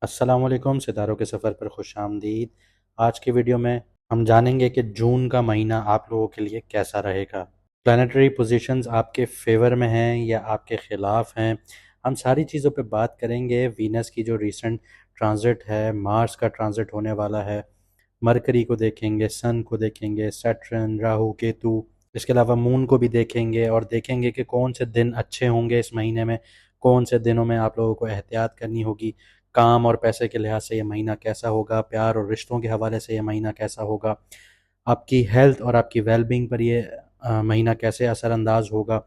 अस्सलामुअलैकुम सितारों के सफ़र पर खुश आमदीद। आज की वीडियो में हम जानेंगे कि जून का महीना आप लोगों के लिए कैसा रहेगा। प्लानिटरी पोजीशंस आपके फेवर में हैं या आपके ख़िलाफ़ हैं, हम सारी चीज़ों पे बात करेंगे। वीनस की जो रीसेंट ट्रांजिट है, मार्स का ट्रांजिट होने वाला है, मरकरी को देखेंगे, सन को देखेंगे, सैटर्न, राहु, केतु। इसके अलावा मून को भी देखेंगे और देखेंगे कि कौन से दिन अच्छे होंगे इस महीने में, कौन से दिनों में आप लोगों को एहतियात करनी होगी। काम और पैसे के लिहाज से ये महीना कैसा होगा, प्यार और रिश्तों के हवाले से ये महीना कैसा होगा, आपकी हेल्थ और आपकी वेलबींग पर ये महीना कैसे असरअंदाज होगा,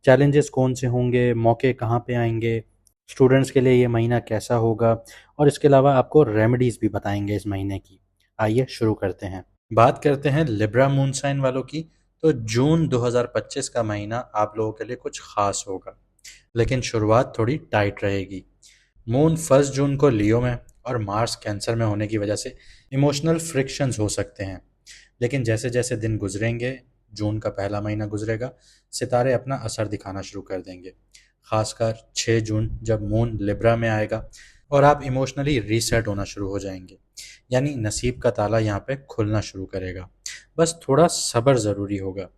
चैलेंजेस कौन से होंगे, मौके कहाँ पे आएंगे, स्टूडेंट्स के लिए ये महीना कैसा होगा, और इसके अलावा आपको रेमेडीज़ भी बताएंगे इस महीने की। आइए शुरू करते हैं। बात करते हैं लिब्रा मून साइन वालों की। तो जून 2025 का महीना आप लोगों के लिए कुछ खास होगा, लेकिन शुरुआत थोड़ी टाइट रहेगी। मून 1 जून को लियो में और मार्स कैंसर में होने की वजह से इमोशनल फ्रिक्शंस हो सकते हैं। लेकिन जैसे जैसे दिन गुजरेंगे, जून का पहला महीना गुजरेगा, सितारे अपना असर दिखाना शुरू कर देंगे। खासकर 6 जून जब मून लिब्रा में आएगा और आप इमोशनली रीसेट होना शुरू हो जाएंगे। यानी नसीब का ताला यहाँ पे खुलना शुरू करेगा। बस थोड़ा सब्र ज़रूरी होगा।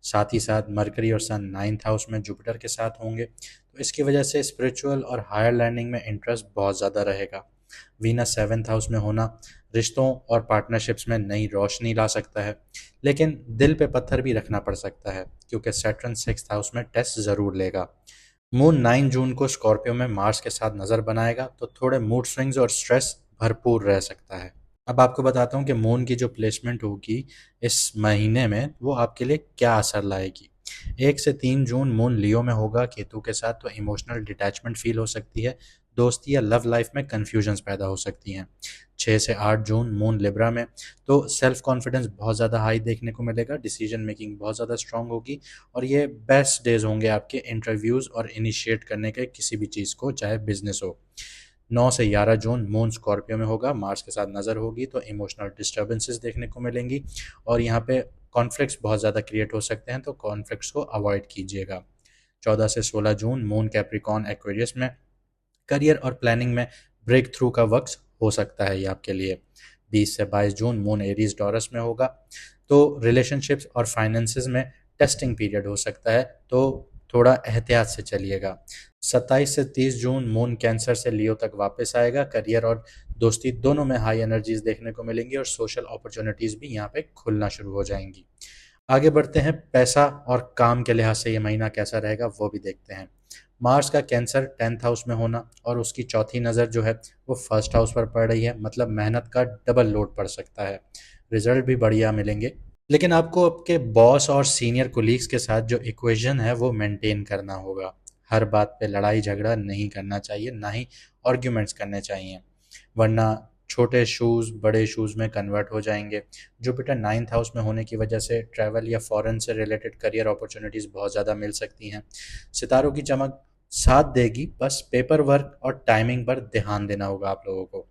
साथ ही साथ मरकरी और सन 9th हाउस में जुपिटर के साथ होंगे, तो इसकी वजह से स्पिरिचुअल और हायर लर्निंग में इंटरेस्ट बहुत ज़्यादा रहेगा। वीनस 7th हाउस में होना रिश्तों और पार्टनरशिप्स में नई रोशनी ला सकता है, लेकिन दिल पे पत्थर भी रखना पड़ सकता है क्योंकि सैटर्न 6th हाउस में टेस्ट ज़रूर लेगा। मून 9 जून को स्कॉर्पियो में मार्स के साथ नज़र बनाएगा, तो थोड़े मूड स्विंग्स और स्ट्रेस भरपूर रह सकता है। अब आपको बताता हूँ कि मून की जो प्लेसमेंट होगी इस महीने में वो आपके लिए क्या असर लाएगी। 1 से 3 जून मून लियो में होगा केतु के साथ, तो इमोशनल डिटैचमेंट फील हो सकती है। दोस्ती या लव लाइफ में कन्फ्यूजन्स पैदा हो सकती हैं। 6 से 8 जून मून लिब्रा में, तो सेल्फ कॉन्फिडेंस बहुत ज़्यादा हाई देखने को मिलेगा, डिसीजन मेकिंग बहुत ज़्यादा स्ट्रांग होगी, और ये बेस्ट डेज होंगे आपके इंटरव्यूज़ और इनिशिएट करने के किसी भी चीज़ को, चाहे बिजनेस हो। 9 से 11 जून मून स्कॉर्पियो में होगा, मार्स के साथ नज़र होगी, तो इमोशनल डिस्टर्बेंसेस देखने को मिलेंगी और यहाँ पे कॉन्फ्लिक्ट्स बहुत ज़्यादा क्रिएट हो सकते हैं, तो कॉन्फ्लिक्ट्स को अवॉइड कीजिएगा। 14 से 16 जून मून कैप्रिकॉन एक्वेरियस में, करियर और प्लानिंग में ब्रेक थ्रू का वक्त हो सकता है ये आपके लिए। 20 से 22 जून मून एरीज टॉरस में होगा, तो रिलेशनशिप्स और फाइनेंसेस में टेस्टिंग पीरियड हो सकता है, तो थोड़ा एहतियात से चलिएगा। 27 से 30 जून मून कैंसर से लियो तक वापस आएगा, करियर और दोस्ती दोनों में हाई एनर्जीज देखने को मिलेंगी और सोशल अपॉर्चुनिटीज़ भी यहाँ पे खुलना शुरू हो जाएंगी। आगे बढ़ते हैं, पैसा और काम के लिहाज से ये महीना कैसा रहेगा वो भी देखते हैं। मार्स का कैंसर 10th हाउस में होना और उसकी चौथी नज़र जो है वो फर्स्ट हाउस पर पड़ रही है, मतलब मेहनत का डबल लोड पड़ सकता है। रिजल्ट भी बढ़िया मिलेंगे, लेकिन आपको आपके बॉस और सीनियर कोलीग्स के साथ जो इक्वेशन है वो मेंटेन करना होगा। हर बात पे लड़ाई झगड़ा नहीं करना चाहिए, ना ही आर्ग्यूमेंट्स करने चाहिए, वरना छोटे शूज़ बड़े शूज़ में कन्वर्ट हो जाएंगे। जुपिटर 9th हाउस में होने की वजह से ट्रैवल या फॉरेन से रिलेटेड करियर अपॉर्चुनिटीज़ बहुत ज़्यादा मिल सकती हैं। सितारों की चमक साथ देगी, बस पेपर वर्क और टाइमिंग पर ध्यान देना होगा आप लोगों को।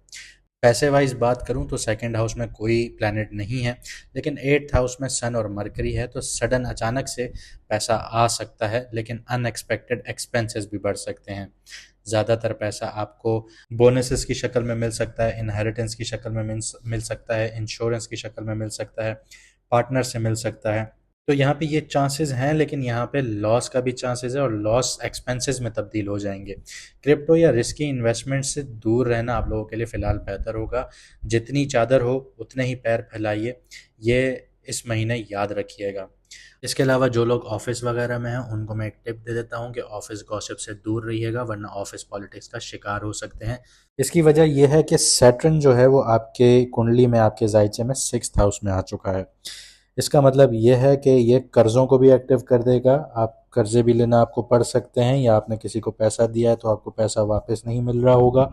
पैसे वाइज बात करूं तो सेकंड हाउस में कोई प्लैनेट नहीं है, लेकिन 8th हाउस में सन और मरकरी है, तो सडन अचानक से पैसा आ सकता है, लेकिन अनएक्सपेक्टेड एक्सपेंसेस भी बढ़ सकते हैं। ज़्यादातर पैसा आपको बोनसेस की शक्ल में मिल सकता है, इनहेरिटेंस की शक्ल में मिल सकता है, इंश्योरेंस की शक्ल में मिल सकता है, पार्टनर से मिल सकता है। तो यहाँ पे ये चांसेस हैं, लेकिन यहाँ पे लॉस का भी चांसेस है और लॉस एक्सपेंसेस में तब्दील हो जाएंगे। क्रिप्टो या रिस्की इन्वेस्टमेंट से दूर रहना आप लोगों के लिए फ़िलहाल बेहतर होगा। जितनी चादर हो उतने ही पैर फैलाइए, ये इस महीने याद रखिएगा। इसके अलावा जो लोग ऑफिस वगैरह में हैं उनको मैं एक टिप दे देता हूँ कि ऑफिस गॉसिप से दूर रहिएगा, वरना ऑफिस पॉलिटिक्स का शिकार हो सकते हैं। इसकी वजह यह है कि सैटर्न जो है वो आपके कुंडली में, आपके जायचे में 6th हाउस में आ चुका है। इसका मतलब ये है कि ये कर्ज़ों को भी एक्टिव कर देगा। आप कर्ज़े भी लेना आपको पड़ सकते हैं, या आपने किसी को पैसा दिया है तो आपको पैसा वापस नहीं मिल रहा होगा।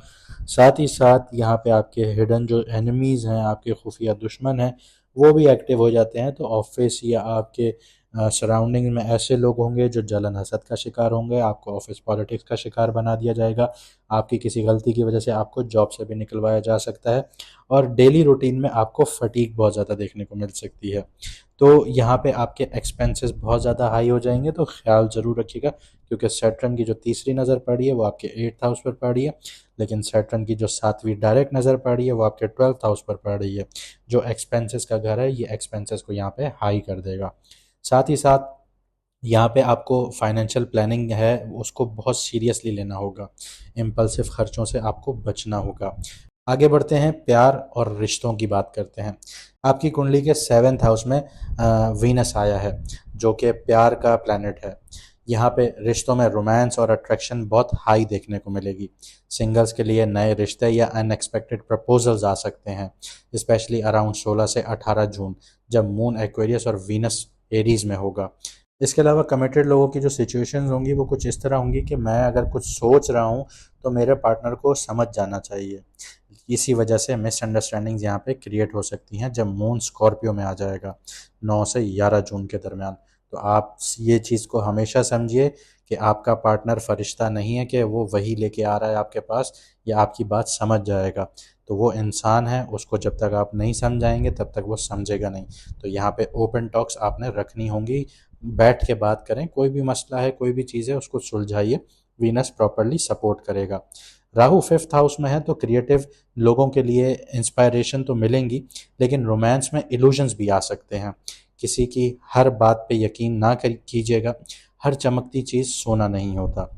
साथ ही साथ यहाँ पे आपके हिडन जो एनिमीज़ हैं, आपके खुफिया दुश्मन हैं, वो भी एक्टिव हो जाते हैं, तो ऑफिस या आपके सराउंडिंग में ऐसे लोग होंगे जो जलन हसद का शिकार होंगे, आपको ऑफिस पॉलिटिक्स का शिकार बना दिया जाएगा, आपकी किसी गलती की वजह से आपको जॉब से भी निकलवाया जा सकता है, और डेली रूटीन में आपको फटीग बहुत ज़्यादा देखने को मिल सकती है। तो यहाँ पे आपके एक्सपेंसेस बहुत ज़्यादा हाई हो जाएंगे, तो ख्याल ज़रूर रखिएगा, क्योंकि सैटर्न की जो तीसरी नज़र पड़ी है वो आपके 8th हाउस पर पड़ी है, लेकिन सैटर्न की जो 7वीं डायरेक्ट नज़र पड़ी है वो आपके 12th हाउस पर पड़ रही है। जो एक्सपेंसेस का घर है, ये एक्सपेंसेस को यहाँ पे हाई कर देगा। साथ ही साथ यहाँ पे आपको फाइनेंशियल प्लानिंग है उसको बहुत सीरियसली लेना होगा, इम्पल्सिव खर्चों से आपको बचना होगा। आगे बढ़ते हैं, प्यार और रिश्तों की बात करते हैं। आपकी कुंडली के 7th हाउस में वीनस आया है, जो कि प्यार का प्लैनेट है। यहाँ पे रिश्तों में रोमांस और अट्रैक्शन बहुत हाई देखने को मिलेगी। सिंगल्स के लिए नए रिश्ते या अनएक्सपेक्टेड प्रपोजल्स आ सकते हैं, स्पेशली अराउंड 16 से 18 जून, जब मून एक्वेरियस और वीनस एरीज में होगा। इसके अलावा कमिटेड लोगों की जो सिचुएशंस होंगी वो कुछ इस तरह होंगी कि मैं अगर कुछ सोच रहा हूँ तो मेरे पार्टनर को समझ जाना चाहिए। इसी वजह से मिसअंडरस्टैंडिंग्स यहाँ पे क्रिएट हो सकती हैं जब मून स्कॉर्पियो में आ जाएगा 9 से 11 जून के दरमियान। तो आप ये चीज़ को हमेशा समझिए कि आपका पार्टनर फरिश्ता नहीं है कि वो वही लेके आ रहा है आपके पास या आपकी बात समझ जाएगा। तो वो इंसान है, उसको जब तक आप नहीं समझाएंगे तब तक वो समझेगा नहीं। तो यहाँ पे ओपन टॉक्स आपने रखनी होंगी, बैठ के बात करें, कोई भी मसला है कोई भी चीज़ है उसको सुलझाइए, वीनस प्रॉपरली सपोर्ट करेगा। राहु 5th हाउस में है, तो क्रिएटिव लोगों के लिए इंस्पायरेशन तो मिलेंगी, लेकिन रोमांस में इल्यूजन्स भी आ सकते हैं। किसी की हर बात पे यकीन ना कीजिएगा, हर चमकती चीज़ सोना नहीं होता।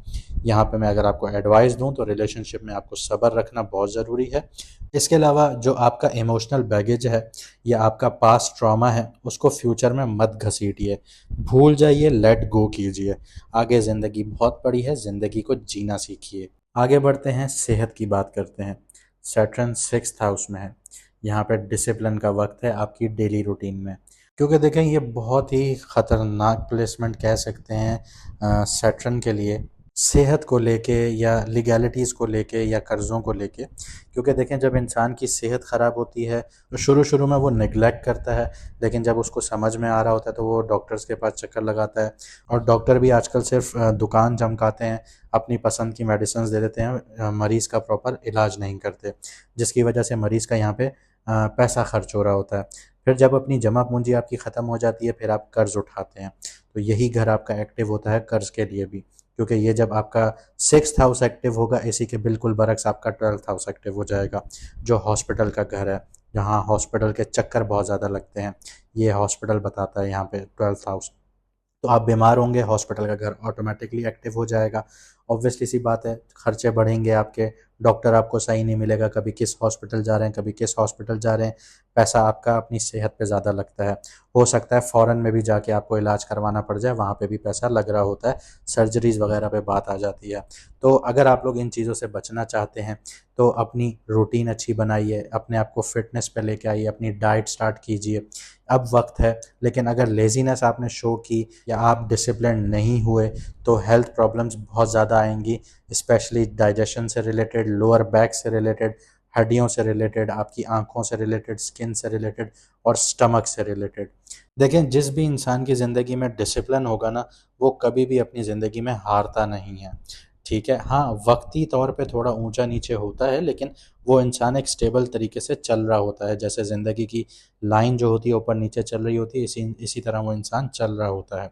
यहाँ पे मैं अगर आपको एडवाइस दूँ तो रिलेशनशिप में आपको सब्र रखना बहुत ज़रूरी है। इसके अलावा जो आपका इमोशनल बैगेज है या आपका पास्ट ट्रॉमा है उसको फ्यूचर में मत घसीटिए, भूल जाइए, लेट गो कीजिए। आगे ज़िंदगी बहुत बड़ी है, ज़िंदगी को जीना सीखिए। आगे बढ़ते हैं, सेहत की बात करते हैं। सैटर्न 6th हाउस में है, यहाँ पे डिसिप्लिन का वक्त है आपकी डेली रूटीन में, क्योंकि देखें ये बहुत ही ख़तरनाक प्लेसमेंट कह सकते हैं सैटर्न के लिए, सेहत को लेके या लीगैलिटीज़ को लेके या कर्ज़ों को लेके। क्योंकि देखें जब इंसान की सेहत ख़राब होती है तो शुरू शुरू में वो नेग्लेक्ट करता है, लेकिन जब उसको समझ में आ रहा होता है तो वो डॉक्टर्स के पास चक्कर लगाता है। और डॉक्टर भी आजकल सिर्फ दुकान चमकाते हैं, अपनी पसंद की मेडिसिन दे देते हैं, मरीज़ का प्रॉपर इलाज नहीं करते, जिसकी वजह से मरीज़ का यहाँ पे पैसा खर्च हो रहा होता है। फिर जब अपनी जमा पूंजी आपकी ख़त्म हो जाती है फिर आप कर्ज़ उठाते हैं। तो यही घर आपका एक्टिव होता है कर्ज़ के लिए भी, क्योंकि ये जब आपका 6th हाउस एक्टिव होगा, इसी के बिल्कुल बरक्स आपका 12th हाउस एक्टिव हो जाएगा, जो हॉस्पिटल का घर है, जहाँ हॉस्पिटल के चक्कर बहुत ज़्यादा लगते हैं। ये हॉस्पिटल बताता है यहाँ पे 12th हाउस। तो आप बीमार होंगे, हॉस्पिटल का घर ऑटोमेटिकली एक्टिव हो जाएगा। ऑब्वियसली सी बात है, खर्चे बढ़ेंगे आपके, डॉक्टर आपको सही नहीं मिलेगा, कभी किस हॉस्पिटल जा रहे हैं कभी किस हॉस्पिटल जा रहे हैं, पैसा आपका अपनी सेहत पे ज़्यादा लगता है। हो सकता है फ़ॉरेन में भी जाके आपको इलाज करवाना पड़ जाए, वहाँ पे भी पैसा लग रहा होता है, सर्जरीज़ वगैरह पे बात आ जाती है। तो अगर आप लोग इन चीज़ों से बचना चाहते हैं तो अपनी रूटीन अच्छी बनाइए, अपने आप को फिटनेस पे लेके आइए, अपनी डाइट स्टार्ट कीजिए, अब वक्त है। लेकिन अगर लेज़ीनेस आपने शो की या आप डिसिप्लिन नहीं हुए तो हेल्थ प्रॉब्लम्स बहुत ज़्यादा आएंगी, स्पेशली डाइजेशन से रिलेटेड, लोअर बैक से रिलेटेड, हड्डियों से रिलेटेड, आपकी आंखों से रिलेटेड, स्किन से रिलेटेड और स्टमक से रिलेटेड। देखें जिस भी इंसान की ज़िंदगी में डिसिप्लिन होगा ना, वो कभी भी अपनी ज़िंदगी में हारता नहीं है। ठीक है, हाँ वक्ती तौर पे थोड़ा ऊंचा नीचे होता है, लेकिन वो इंसान एक स्टेबल तरीके से चल रहा होता है, जैसे ज़िंदगी की लाइन जो होती है ऊपर नीचे चल रही होती है, इसी इसी तरह वो इंसान चल रहा होता है।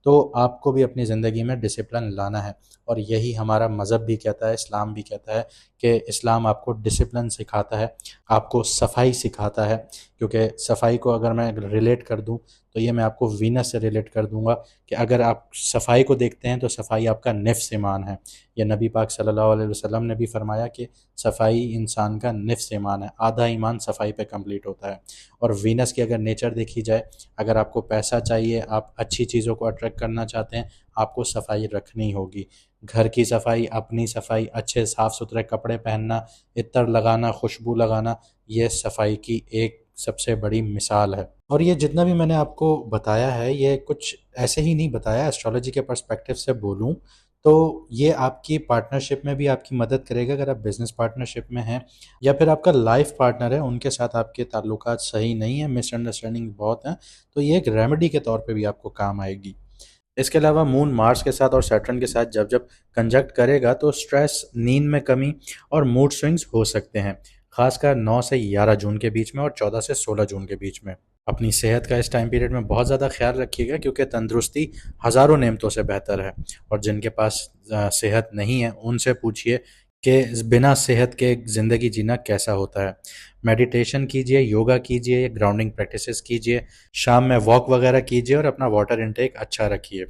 तो आपको भी अपनी ज़िंदगी में डिसिप्लिन लाना है, और यही हमारा मज़हब भी कहता है, इस्लाम भी कहता है कि इस्लाम आपको डिसिप्लिन सिखाता है, आपको सफाई सिखाता है। क्योंकि सफाई को अगर मैं रिलेट कर दूं तो ये मैं आपको वीनस से रिलेट कर दूंगा कि अगर आप सफाई को देखते हैं तो सफाई आपका निफ्स ईमान है। या नबी पाक सल्लल्लाहु अलैहि वसल्लम ने भी फरमाया कि सफाई इंसान का निफ्स ईमान है, आधा ईमान सफाई पे कंप्लीट होता है। और वीनस की अगर नेचर देखी जाए, अगर आपको पैसा चाहिए, आप अच्छी चीज़ों को अट्रैक्ट करना चाहते हैं, आपको सफाई रखनी होगी। घर की सफाई, अपनी सफाई, अच्छे साफ़ सुथरे कपड़े पहनना, इत्र लगाना, खुशबू लगाना, ये सफाई की एक सबसे बड़ी मिसाल है। और ये जितना भी मैंने आपको बताया है ये कुछ ऐसे ही नहीं बताया, एस्ट्रोलॉजी के पर्सपेक्टिव से बोलूँ तो ये आपकी पार्टनरशिप में भी आपकी मदद करेगा अगर आप बिज़नेस पार्टनरशिप में हैं, या फिर आपका लाइफ पार्टनर है उनके साथ आपके ताल्लुकात सही नहीं है, मिसअंडरस्टैंडिंग बहुत हैं, तो ये एक रेमेडी के तौर पे भी आपको काम आएगी। इसके अलावा मून मार्स के साथ और सैटर्न के साथ जब जब कंजक्ट करेगा तो स्ट्रेस, नींद में कमी और मूड स्विंग्स हो सकते हैं, खासकर 9 से 11 जून के बीच में और 14 से 16 जून के बीच में। अपनी सेहत का इस टाइम पीरियड में बहुत ज़्यादा ख्याल रखिएगा, क्योंकि तंदुरुस्ती हज़ारों नेमतों से बेहतर है। और जिनके पास सेहत नहीं है उनसे पूछिए कि बिना सेहत के ज़िंदगी जीना कैसा होता है। मेडिटेशन कीजिए, योगा कीजिए, ग्राउंडिंग प्रैक्टिसेस कीजिए, शाम में वॉक वगैरह कीजिए और अपना वाटर इनटेक अच्छा रखिए।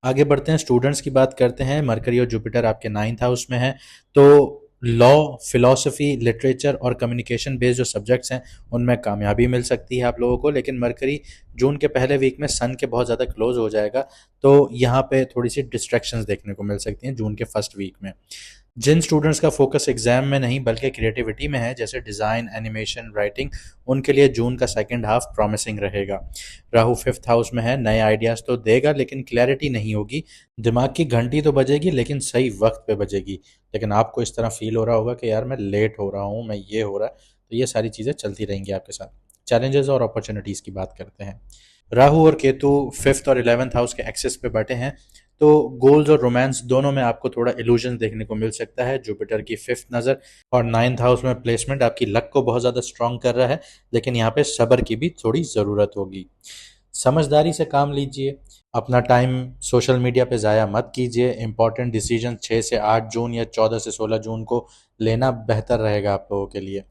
आगे बढ़ते हैं, स्टूडेंट्स की बात करते हैं। मरकरी और जुपिटर आपके 9th हाउस में है, तो लॉ, फिलॉसफी, लिटरेचर और कम्युनिकेशन बेस्ड जो सब्जेक्ट्स हैं उनमें कामयाबी मिल सकती है आप लोगों को। लेकिन मरकरी जून के पहले वीक में सन के बहुत ज़्यादा क्लोज हो जाएगा, तो यहाँ पे थोड़ी सी डिस्ट्रैक्शंस देखने को मिल सकती हैं जून के फर्स्ट वीक में। जिन स्टूडेंट्स का फोकस एग्जाम में नहीं बल्कि क्रिएटिविटी में है, जैसे डिज़ाइन, एनिमेशन, राइटिंग, उनके लिए जून का सेकंड हाफ प्रॉमिसिंग रहेगा। राहु 5th हाउस में है, नए आइडियाज़ तो देगा लेकिन क्लैरिटी नहीं होगी। दिमाग की घंटी तो बजेगी लेकिन सही वक्त पे बजेगी। लेकिन आपको इस तरह फील हो रहा होगा कि यार मैं लेट हो रहा हूँ, मैं ये हो रहा है, तो ये सारी चीज़ें चलती रहेंगी आपके साथ। चैलेंजेस और अपॉर्चुनिटीज़ की बात करते हैं। राहु और केतु 5th और 11th हाउस के एक्सिस पे बैठे हैं, तो गोल्स और रोमांस दोनों में आपको थोड़ा इल्यूजन देखने को मिल सकता है। जुपिटर की 5th नज़र और 9th हाउस में प्लेसमेंट आपकी लक को बहुत ज़्यादा स्ट्रांग कर रहा है, लेकिन यहाँ पे सब्र की भी थोड़ी ज़रूरत होगी। समझदारी से काम लीजिए, अपना टाइम सोशल मीडिया पे ज़ाया मत कीजिए। इंपॉर्टेंट डिसीजन 6 से 8 जून या 14 से 16 जून को लेना बेहतर रहेगा आप लोगों के लिए।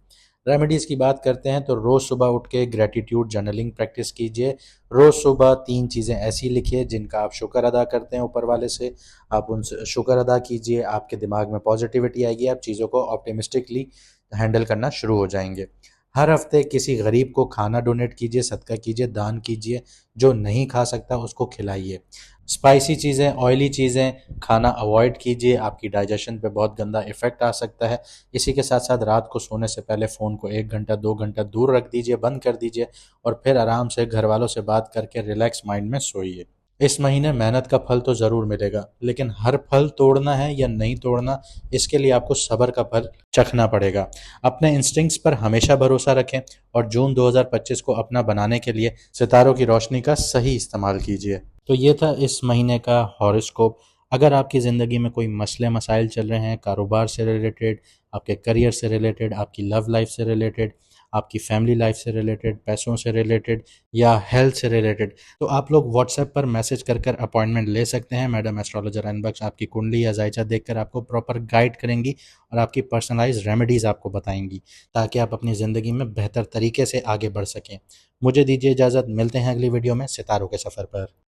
रेमेडीज़ की बात करते हैं, तो रोज़ सुबह उठ के ग्रेटिट्यूड जर्नलिंग प्रैक्टिस कीजिए। रोज़ सुबह 3 चीज़ें ऐसी लिखिए जिनका आप शुक्र अदा करते हैं ऊपर वाले से, आप उनसे शुक्र अदा कीजिए, आपके दिमाग में पॉजिटिविटी आएगी, आप चीज़ों को ऑप्टिमिस्टिकली हैंडल करना शुरू हो जाएंगे। हर हफ्ते किसी गरीब को खाना डोनेट कीजिए, सदका कीजिए, दान कीजिए। जो नहीं खा सकता उसको खिलाइए। स्पाइसी चीज़ें, ऑयली चीज़ें खाना अवॉइड कीजिए, आपकी डाइजेशन पे बहुत गंदा इफ़ेक्ट आ सकता है। इसी के साथ साथ रात को सोने से पहले फ़ोन को 1 घंटा 2 घंटा दूर रख दीजिए, बंद कर दीजिए, और फिर आराम से घर वालों से बात करके रिलैक्स माइंड में सोइए। इस महीने मेहनत का फल तो ज़रूर मिलेगा, लेकिन हर फल तोड़ना है या नहीं तोड़ना, इसके लिए आपको सब्र का फल चखना पड़ेगा। अपने इंस्टिंक्ट्स पर हमेशा भरोसा रखें और जून 2025 को अपना बनाने के लिए सितारों की रोशनी का सही इस्तेमाल कीजिए। तो ये था इस महीने का हॉरोस्कोप। अगर आपकी ज़िंदगी में कोई मसले मसाइल चल रहे हैं, कारोबार से रिलेटेड, आपके करियर से रिलेटेड, आपकी लव लाइफ से रिलेटेड, आपकी फैमिली लाइफ से रिलेटेड, पैसों से रिलेटेड या हेल्थ से रिलेटेड, तो आप लोग व्हाट्सएप पर मैसेज कर कर अपॉइंटमेंट ले सकते हैं। मैडम एस्ट्रोलॉजर अनबक्श आपकी कुंडली या जायचा देखकर आपको प्रॉपर गाइड करेंगी और आपकी पर्सनलाइज्ड रेमेडीज़ आपको बताएंगी, ताकि आप अपनी ज़िंदगी में बेहतर तरीके से आगे बढ़ सकें। मुझे दीजिए इजाज़त, मिलते हैं अगली वीडियो में सितारों के सफ़र पर।